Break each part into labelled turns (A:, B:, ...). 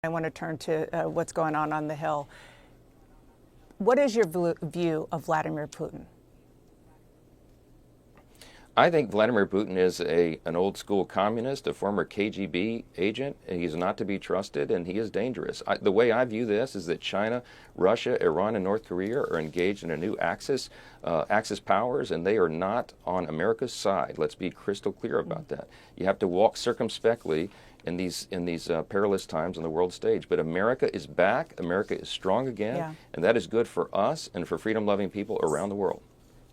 A: I want to turn to what's going on the Hill. What is your view of Vladimir Putin?
B: I think Vladimir Putin is an old school communist, a former KGB agent. He's not to be trusted, and he is dangerous. The way I view this is that China, Russia, Iran, and North Korea are engaged in a new Axis powers, and they are not on America's side. Let's be crystal clear about that. You have to walk circumspectly in these perilous times on the world stage. But America is back. America is strong again, and that is good for us and for freedom-loving people around the world.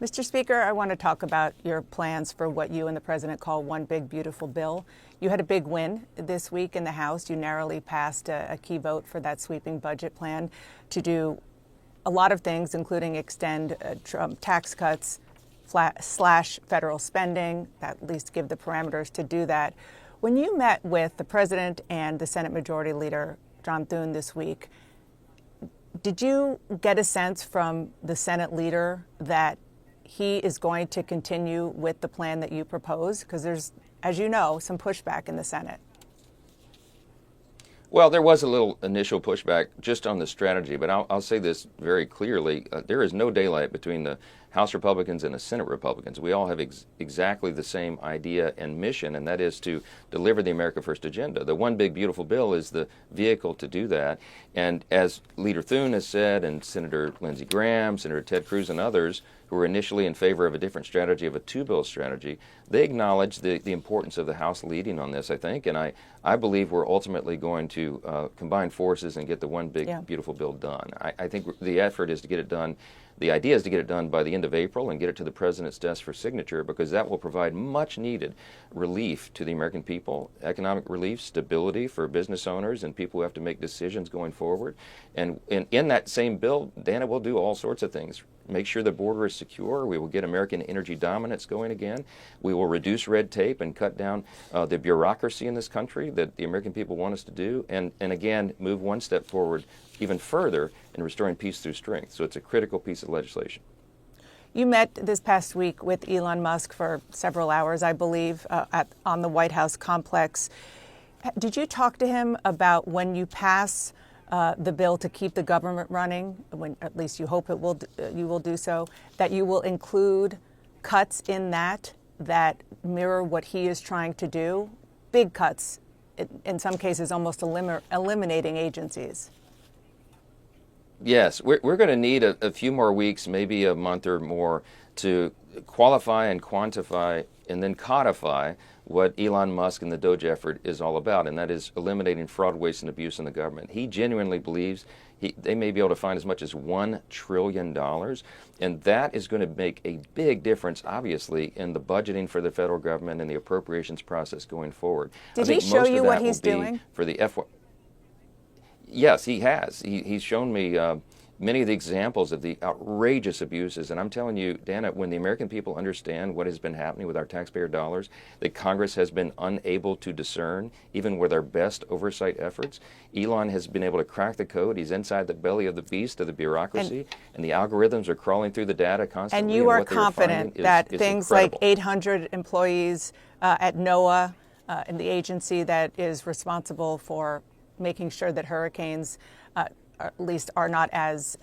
A: Mr. Speaker, I want to talk about your plans for what you and the President call one big, beautiful bill. You had a big win this week in the House. You narrowly passed a key vote for that sweeping budget plan to do a lot of things, including extend Trump tax cuts, slash federal spending, at least give the parameters to do that. When you met with the President and the Senate Majority Leader, John Thune, this week, did you get a sense from the Senate leader that he is going to continue with the plan that you propose? Because there's, as you know, some pushback in the Senate.
B: Well, there was a little initial pushback just on the strategy, but I'll say this very clearly. There is no daylight between the House Republicans and the Senate Republicans. We all have exactly the same idea and mission, and that is to deliver the America First agenda. The One Big Beautiful Bill is the vehicle to do that. And as Leader Thune has said, and Senator Lindsey Graham, Senator Ted Cruz, and others who were initially in favor of a different strategy, of a two-bill strategy, they acknowledge the importance of the House leading on this, I think. And I believe we're ultimately going to combine forces and get the One Big Beautiful Bill done. I think the effort is to get it done. The idea is to get it done by the end of April and get it to the President's desk for signature, because that will provide much needed relief to the American people, economic relief, stability for business owners and people who have to make decisions going forward. And in that same bill, Dana, will do all sorts of things. Make sure the border is secure. We will get American energy dominance going again. We will reduce red tape and cut down the bureaucracy in this country that the American people want us to do. And again, move one step forward even further in restoring peace through strength. So it's a critical piece of legislation.
A: You met this past week with Elon Musk for several hours, I believe, on the White House complex. Did you talk to him about when you pass the bill to keep the government running, when at least you hope you will do so, that you will include cuts in that mirror what he is trying to do? Big cuts, in some cases almost eliminating agencies.
B: Yes, we're going to need a few more weeks, maybe a month or more, to qualify and quantify and then codify what Elon Musk and the DOGE effort is all about, and that is eliminating fraud, waste, and abuse in the government. He genuinely believes they may be able to find as much as $1 trillion, and that is going to make a big difference, obviously, in the budgeting for the federal government and the appropriations process going forward.
A: Did he show you what he's doing?
B: For the Yes, he has. He's shown me many of the examples of the outrageous abuses. And I'm telling you, Dana, when the American people understand what has been happening with our taxpayer dollars, that Congress has been unable to discern, even with our best oversight efforts, Elon has been able to crack the code. He's inside the belly of the beast of the bureaucracy, and the algorithms are crawling through the data constantly.
A: And you are confident that things
B: incredible.
A: like 800 employees at NOAA, in the agency that is responsible for making sure that hurricanes at least are not as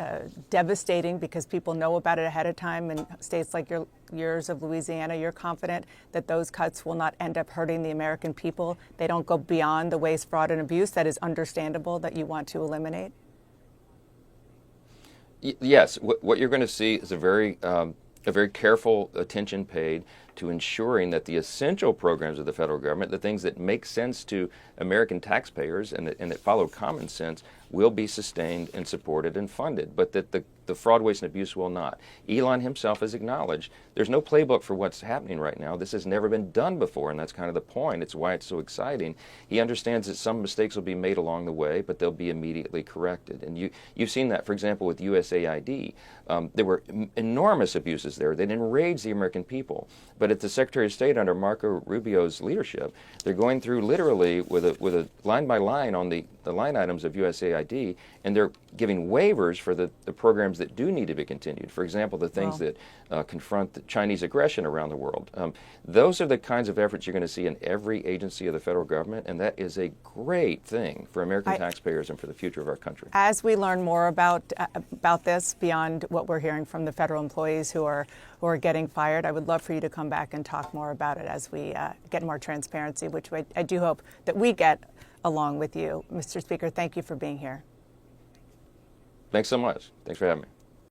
A: devastating because people know about it ahead of time, in states like yours of Louisiana, you're confident that those cuts will not end up hurting the American people? They don't go beyond the waste, fraud, and abuse that is understandable that you want to eliminate?
B: Yes. What you're going to see is a very careful attention paid to ensuring that the essential programs of the federal government, the things that make sense to American taxpayers and that follow common sense, will be sustained and supported and funded, but that the fraud, waste, and abuse will not. Elon himself has acknowledged there's no playbook for what's happening right now. This has never been done before, and that's kind of the point. It's why it's so exciting. He understands that some mistakes will be made along the way, but they'll be immediately corrected. And you've seen that, for example, with USAID. There were enormous abuses there that enraged the American people. But But at the Secretary of State under Marco Rubio's leadership, they're going through literally with a line by line on the line items of USAID, and they're giving waivers for the programs that do need to be continued. For example, the things that confront the Chinese aggression around the world. Those are the kinds of efforts you're going to see in every agency of the federal government, and that is a great thing for American taxpayers and for the future of our country.
A: As we learn more about this, beyond what we're hearing from the federal employees who are getting fired, I would love for you to come back and talk more about it as we get more transparency, which I do hope that we get along with you. Mr. Speaker, thank you for being here.
B: Thanks so much. Thanks for having me.